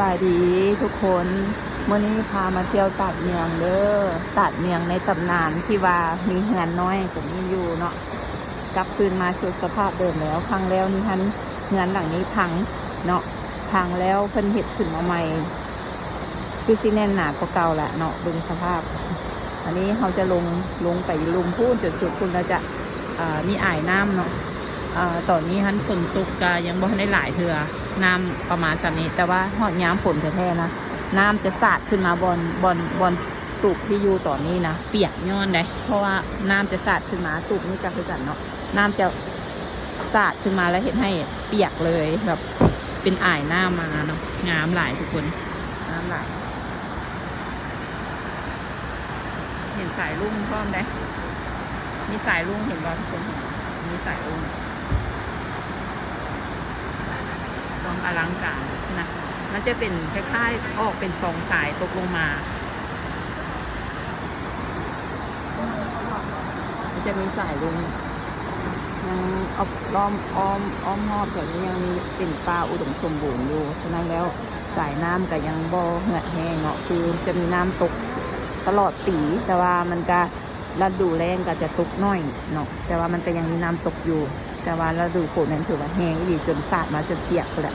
บายดีทุกคนมื้อนี้พามาเที่ยวตัดเมียงเด้อตัดเมียงในตำนานที่ว่ามีเฮือนน้อยก็มีอยู่เนาะกลับคืนมาสู่สภาพเดิมแล้วพังแล้วนี่ฮันเฮือนหลังนี้พังเนาะพังแล้วเพิ่นเฮ็ดขึ้นมาใหม่คือสิแน่นหนากว่าเก่าแหละเนาะเบิ่งสภาพอันนี้เขาจะลงไปลุมพูนจุดๆคุณเราจะมีอ่ายน้ำเนาะตอนนี้ฮันฝนตกกายังบ่ได้หลายเทื่อน้ำประมาณนี้แต่ว่าหอดย้ำฝนแท้ๆนะน้ำจะสาดขึ้นมาบนตูบที่อยู่ตอนนี้นะเปียกย้อนได้เพราะว่าน้ำจะสาดขึ้นมาตูบนี้ก็คือกันเนาะน้ำจะสาดขึ้นมาแล้วเห็นให้เปียกเลยแบบเป็นอ่ายน้ำมาเนาะงามหลายทุกคนงามหลายเห็นสายลุ่งพร้อมได้มีสายลุ่งเห็นบ่ทุกคนมีสายลุ่งต้องอลังการนะมันจะเป็นคล้ายๆออกเป็นสองสายตกลงมามันจะมีสายลุงยังล้อมอ้อมรอบแบบนี้ยังมีเป็นป่าอุดมสมบูรณ์อยู่ฉะนั้นแล้วสายน้ำก็ยังบ่เหือดแห้งเนาะคือจะมีน้ำตกตลอดปีแต่ว่ามันจะฤดูแล้งก็จะตกน้อยเนาะแต่ว่ามันก็ยังมีน้ำตกอยู่แต่ว่าฤดูฝนนั้นถือว่าแห้งดีจนสาดมาจนเปียกเลย